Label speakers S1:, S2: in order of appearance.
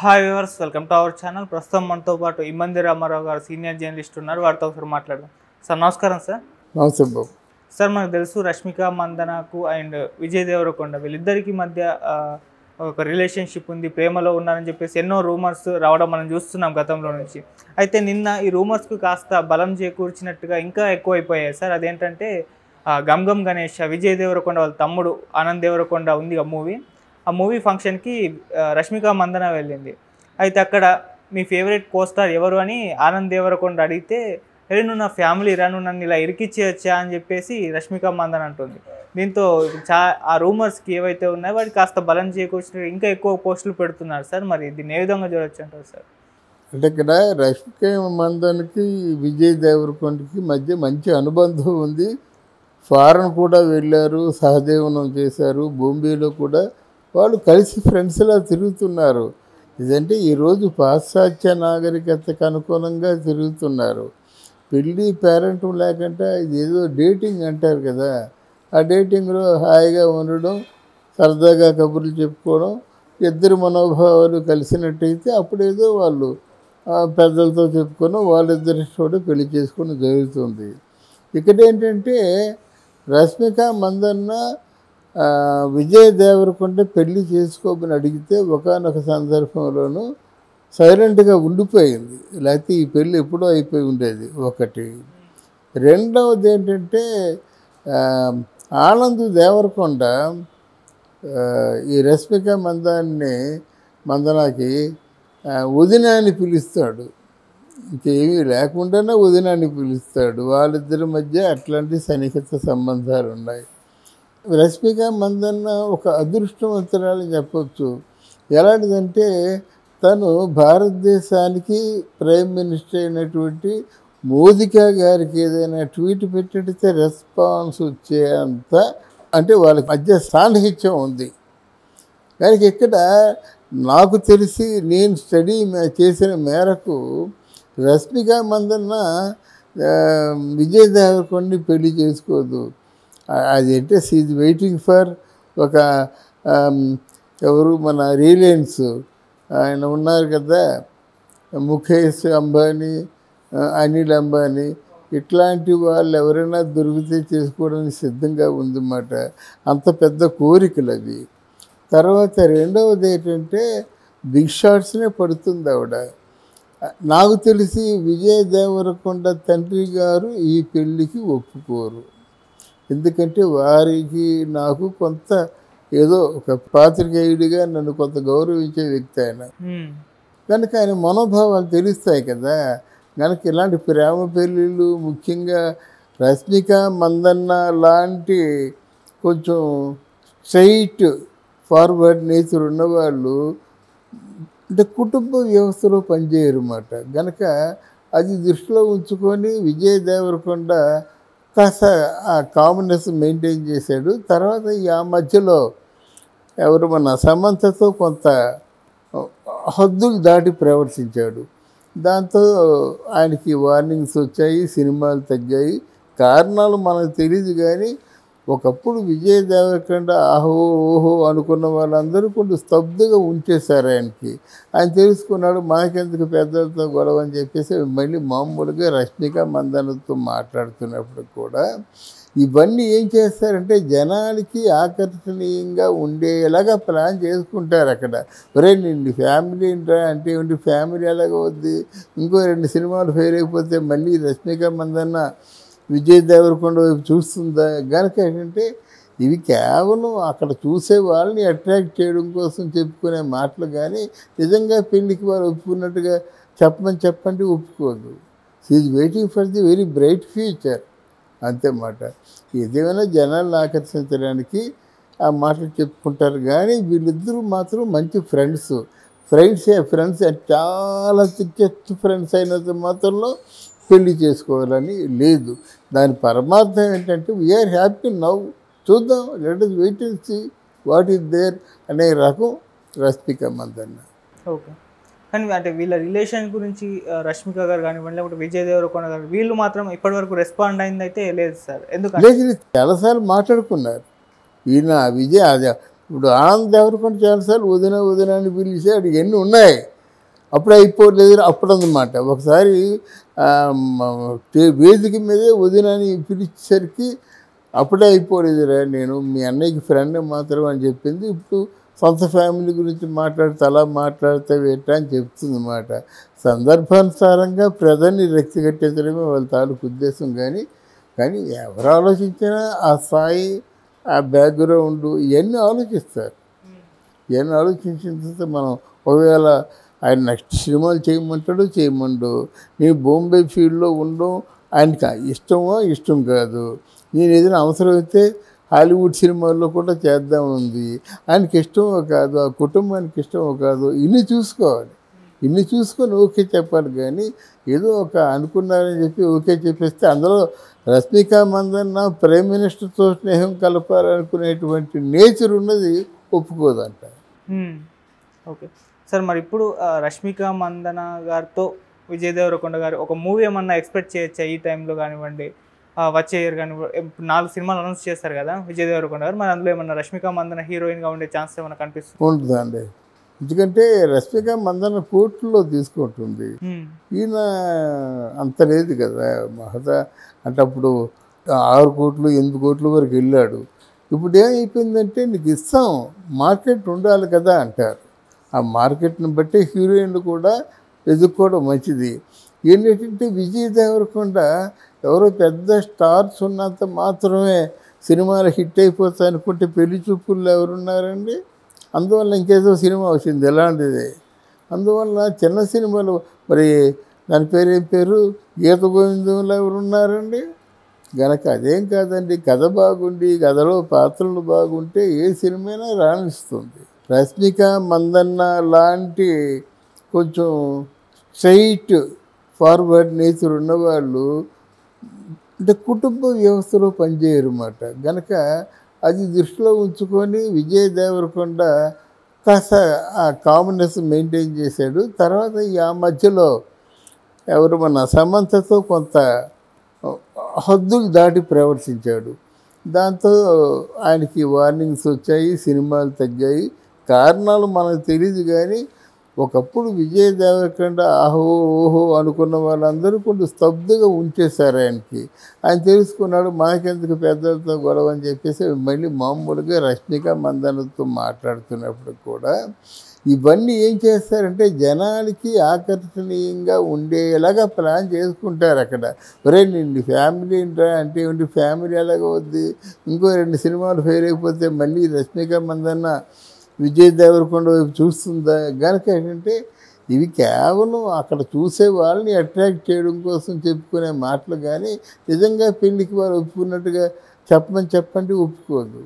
S1: Hi viewers, welcome to our channel. ప్రస్తుతం మనతో పాటు ఇమ్మంది రామారావు గారు సీనియర్ జర్నలిస్ట్ ఉన్నారు. వారితో ఒకసారి మాట్లాడదాం. సార్ నమస్కారం. సార్
S2: నమస్తే బాబు.
S1: సార్ మనకు తెలుసు రష్మిక మందనకు అండ్ విజయ్ దేవరకొండ వీళ్ళిద్దరికి మధ్య ఒక రిలేషన్షిప్ ఉంది, ప్రేమలో ఉన్నారని చెప్పేసి ఎన్నో రూమర్స్ రావడం మనం చూస్తున్నాం గతంలో నుంచి. అయితే నిన్న ఈ రూమర్స్కు కాస్త బలం చేకూర్చినట్టుగా ఇంకా ఎక్కువైపోయాయి సార్. అదేంటంటే గమ్ గమ్ గణేష్, విజయ్ దేవరకొండ వాళ్ళ తమ్ముడు ఆనంద్ దేవరకొండ ఉంది మూవీ, ఆ మూవీ ఫంక్షన్కి రష్మిక మందన వెళ్ళింది. అయితే అక్కడ మీ ఫేవరెట్ కోస్టార్ ఎవరు అని ఆనంద్ దేవరకొండ అడిగితే, నువ్వు నా ఫ్యామిలీ రా, నువ్వు నన్ను ఇలా ఇరికిచ్చేయచ్చా అని చెప్పేసి రష్మిక మందన అంటుంది. దీంతో ఆ రూమర్స్కి ఏవైతే ఉన్నాయో వాటికి కాస్త బలం చేకూర్చి ఇంకా ఎక్కువ పోస్టులు పెడుతున్నారు సార్. మరి దీన్ని ఏ విధంగా చూడొచ్చు అంటారు సార్?
S2: అంటే ఇక్కడ రష్మిక మందన్కి విజయ్ దేవరకొండకి మధ్య మంచి అనుబంధం ఉంది. ఫారెన్ కూడా వెళ్ళారు, సహజీవనం చేశారు. బాంబేలో కూడా వాళ్ళు కలిసి ఫ్రెండ్స్లా తిరుగుతున్నారు. ఇదంటే ఈరోజు పాశ్చాత్య నాగరికతకు అనుకూలంగా తిరుగుతున్నారు. పెళ్ళి పేరెంట్ లేకుండా ఇది ఏదో డేటింగ్ అంటారు కదా, ఆ డేటింగ్లో హాయిగా ఉండడం, సరదాగా కబుర్లు చెప్పుకోవడం, ఇద్దరు మనోభావాలు కలిసినట్టయితే అప్పుడేదో వాళ్ళు పెద్దలతో చెప్పుకొని వాళ్ళిద్దరి కూడా పెళ్లి చేసుకుని జరుగుతుంది. ఇక్కడ ఏంటంటే రష్మిక మందన్న విజయ్ దేవరకొండ పెళ్లి చేసుకోమని అడిగితే ఒకానొక సందర్భంలోనూ సైలెంట్గా ఉండిపోయింది. లేకపోతే ఈ పెళ్ళి ఎప్పుడో అయిపోయి ఉండేది ఒకటి. రెండవది ఏంటంటే ఆనంద్ దేవరకొండ ఈ రష్మిక మందనకి వదిన అని పిలుస్తాడు. ఇంకేమీ లేకుండానే వదిన అని పిలుస్తాడు. వాళ్ళిద్దరి మధ్య అట్లాంటి సన్నిహిత సంబంధాలు ఉన్నాయి. రష్మిక మందన్న ఒక అదృష్టవంతురాలని చెప్పచ్చు. ఎలాంటిదంటే తను భారతదేశానికి ప్రైమ్ మినిస్టర్ అయినటువంటి మోదీ గారికి ఏదైనా ట్వీట్ పెట్టితే రెస్పాన్స్ వచ్చేంత, అంటే వాళ్ళకి మధ్య సాన్నిహిత్యం ఉంది. కానీ ఇక్కడ నాకు తెలిసి నేను స్టడీ చేసిన మేరకు రష్మిక మందన్న విజయ్ దేవరకొండని పెళ్లి చేసుకోదు. అదంటే షీఈ్ వెయిటింగ్ ఫర్ ఒక ఎవరు మన రిలయన్స్ ఆయన ఉన్నారు కదా, ముఖేష్ అంబానీ, అనిల్ అంబానీ, ఇట్లాంటి వాళ్ళు ఎవరైనా దొరికితే చేసుకోవడానికి సిద్ధంగా ఉందన్నమాట. అంత పెద్ద కోరికలు అవి. తర్వాత రెండవది ఏంటంటే బిగ్ షాట్స్నే పడుతుంది ఆవిడ. నాకు తెలిసి విజయ్ దేవరకొండ తండ్రి గారు ఈ పెళ్ళికి ఒప్పుకోరు. ఎందుకంటే వారికి నాకు కొంత ఏదో ఒక పాత్రికేయుడిగా నన్ను కొంత గౌరవించే వ్యక్తి ఆయన కనుక ఆయన మనోభావాలు తెలుస్తాయి కదా. కనుక ఇలాంటి ప్రేమ పెళ్ళిళ్ళు, ముఖ్యంగా రష్మిక మందన్న లాంటి కొంచెం స్ట్రైట్ ఫార్వర్డ్ నేచర్ ఉన్నవాళ్ళు అంటే కుటుంబ వ్యవస్థలో పనిచేయరు అన్నమాట. కనుక అది దృష్టిలో ఉంచుకొని విజయ్ దేవరకొండ కాస్త ఆ కామన్నెస్ మెయింటైన్ చేశాడు. తర్వాత ఆ మధ్యలో ఎవరు మన సమంతతో కొంత హద్దులు దాటి ప్రవర్తించాడు. దాంతో ఆయనకి వార్నింగ్స్ వచ్చాయి, సినిమాలు తగ్గాయి. కారణాలు మనకు తెలియదు. కానీ ఒకప్పుడు విజయ్ దేవరకొండ ఆహో ఓహో అనుకున్న వాళ్ళందరూ కొంచెం స్తబ్దుగా ఉంచేశారు ఆయనకి. ఆయన తెలుసుకున్నాడు మనకెందుకు పెద్దలతో గొడవ అని చెప్పేసి మళ్ళీ మామూలుగా రష్మిక మందనతో మాట్లాడుతున్నప్పుడు కూడా ఇవన్నీ ఏం చేస్తారంటే జనాలకి ఆకర్షణీయంగా ఉండేలాగా ప్లాన్ చేసుకుంటారు. అక్కడ ఒరే నిన్ను ఫ్యామిలీ ఏంట్రా అంటే ఏంటి, ఫ్యామిలీ ఎలాగ వద్ది, ఇంకో 2 సినిమాలు ఫెయిల్ అయిపోతే మళ్ళీ రష్మిక మందన్న విజయ్ దేవరకొండ వైపు చూస్తుందా? కనుక ఏంటంటే ఇవి కేవలం అక్కడ చూసే వాళ్ళని అట్రాక్ట్ చేయడం కోసం చెప్పుకునే మాటలు. కానీ నిజంగా పెళ్ళికి వారు ఒప్పుకున్నట్టుగా చెప్పండి ఒప్పుకోదు. షీఈ్ waiting for the very bright future అంతే మాట. ఏదేమైనా జనాలను ఆకర్షించడానికి ఆ మాటలు చెప్పుకుంటారు. కానీ వీళ్ళిద్దరూ మాత్రం మంచి ఫ్రెండ్స్ చాలా థిక్కెస్ట్ ఫ్రెండ్స్ అయినంత మాత్రంలో పెళ్లి చేసుకోవాలని లేదు. దాని పరమార్థం ఏంటంటే వీఆర్ హ్యాపీ నౌ, చూద్దాం, let us wait and see what is there అనే రకం రష్మిక మందన్న.
S1: ఓకే. కానీ అంటే వీళ్ళ రిలేషన్ గురించి రష్మిక గారు కానివ్వండి, లేకపోతే విజయ్ దేవరకొండ గారు వీళ్ళు మాత్రం ఇప్పటివరకు రెస్పాండ్ అయింది అయితే లేదు సార్. ఎందుకంటే
S2: లేదు, చాలాసార్లు మాట్లాడుకున్నారు. ఈయన విజయ్ ఇప్పుడు ఆనంద్ దేవరకొండ చాలాసార్లు వదిన వదిన అని పిలిచాడు, ఇవన్నీ ఉన్నాయి. అప్పుడు అయిపోలేదు అప్పుడు అన్నమాట. ఒకసారి వేదిక మీదే వదిన అని పిలిచేసరికి అప్పుడే అయిపోలేదురా, నేను మీ అన్నయ్యకి ఫ్రెండ్ మాత్రం అని చెప్పింది. ఇప్పుడు సొంత ఫ్యామిలీ గురించి మాట్లాడితే అలా మాట్లాడితే ఏంటా అని చెప్తుంది అన్నమాట. సందర్భానుసారంగా ప్రజల్ని రెక్తి కట్టించడమే వాళ్ళ తాలూకు ఉద్దేశం. కానీ ఎవరు ఆలోచించినా ఆ స్థాయి, ఆ బ్యాక్గ్రౌండ్ ఇవన్నీ ఆలోచిస్తారు. ఇవన్నీ ఆలోచించిన తర్వాత మనం ఒకవేళ ఆయన నెక్స్ట్ సినిమాలు చేయమండు, నేను బాంబే ఫీల్డ్లో ఉండడం ఆయనకి ఇష్టం కాదు. నేను ఏదైనా అవసరమైతే హాలీవుడ్ సినిమాల్లో కూడా చేద్దామని ఉంది. ఆయనకి ఇష్టమో కాదు, ఆ కుటుంబానికి ఇష్టమో కాదు, ఇన్ని చూసుకోవాలి. ఇన్ని చూసుకొని ఓకే చెప్పాలి. కానీ ఏదో ఒక అనుకున్నారని చెప్పి ఓకే చెప్పేస్తే అందులో రష్మిక మందన్న ప్రైమ్ మినిస్టర్తో స్నేహం కలపాలనుకునేటువంటి నేచర్ ఉన్నది ఒప్పుకోదంట.
S1: ఓకే సార్, మరి ఇప్పుడు రష్మిక మందన గారితో విజయ్ దేవరకొండ గారు ఒక మూవీ ఏమన్నా ఎక్స్పెక్ట్ చేయొచ్చా ఈ టైంలో కానివ్వండి, వచ్చే ఇయర్ కానివ్వండి? 4 సినిమాలు అనౌన్స్ చేస్తారు కదా విజయ్ దేవరకొండ గారు, మరి అందులో ఏమన్నా రష్మిక మందన హీరోయిన్గా ఉండే ఛాన్స్ ఏమైనా కనిపిస్తుంది?
S2: ఉంటుందండి. ఎందుకంటే రష్మిక మందన కోర్టులో తీసుకుంటుంది, ఈయన అంత లేదు కదా. మహదా అంటే అప్పుడు 6 కోట్లు 8 కోట్ల వరకు వెళ్ళాడు. ఇప్పుడు ఏమైపోయిందంటే నీకు ఇస్తాం, మార్కెట్ ఉండాలి కదా అంటారు. ఆ మార్కెట్ని బట్టి హీరోయిన్లు కూడా ఎదుర్కోవడం మంచిది. ఏంటంటే విజయ్ దేవరకొండ ఎవరో పెద్ద స్టార్స్ ఉన్నంత మాత్రమే సినిమాలు హిట్ అయిపోతాయి అనుకుంటే పెళ్లి చూపుల్లో ఎవరున్నారండి? అందువల్ల ఇంకేదో సినిమా వచ్చింది ఎలాంటిది. అందువల్ల చిన్న సినిమాలు మరి దాని ఏం పేరు గీత గోవిందంలో ఎవరున్నారండి? గనక అదేం కాదండి, కథ బాగుండి కథలో పాత్రలు బాగుంటే ఏ సినిమైనా రాణిస్తుంది. రష్మిక మందన్న లాంటి కొంచెం స్ట్రైట్ ఫార్వర్డ్ నేచర్ ఉన్నవాళ్ళు అంటే కుటుంబ వ్యవస్థలో పనిచేయరు అన్నమాట. గనక అది దృష్టిలో ఉంచుకొని విజయ్ దేవరకొండ కాస్త ఆ కామన్నెస్ మెయింటైన్ చేశాడు. తర్వాత ఆ మధ్యలో ఎవరు మన సమంతతో కొంత హద్దులు దాటి ప్రవర్తించాడు. దాంతో ఆయనకి వార్నింగ్స్ వచ్చాయి, సినిమాలు తగ్గాయి. కారణాలు మనకు తెలియదు. కానీ ఒకప్పుడు విజయ్ దేవరకొండ ఆహో ఓహో అనుకున్న వాళ్ళందరూ కొంచెం స్తబ్దుగా ఉంచేశారు ఆయనకి. ఆయన తెలుసుకున్నాడు మనకెందుకు పెద్దలతో గొడవ అని చెప్పేసి మళ్ళీ మామూలుగా రష్మిక మందనతో మాట్లాడుతున్నప్పుడు కూడా ఇవన్నీ ఏం చేస్తారంటే జనాలకి ఆకర్షణీయంగా ఉండేలాగా ప్లాన్ చేసుకుంటారు. అక్కడ ఒరే నిన్ను ఫ్యామిలీ ఏంట్రా అంటే ఏంటి, ఫ్యామిలీ ఎలాగ వద్ది, ఇంకో 2 సినిమాలు ఫెయిల్ అయిపోతే మళ్ళీ రష్మిక మందన్న విజయ్ దేవరకొండ వైపు చూస్తుందా? కనుక ఏంటంటే ఇవి కేవలం అక్కడ చూసే వాళ్ళని అట్రాక్ట్ చేయడం కోసం చెప్పుకునే మాటలు. కానీ నిజంగా పెళ్ళికి వారు ఒప్పుకున్నట్టుగా చెప్పండి ఒప్పుకోదు.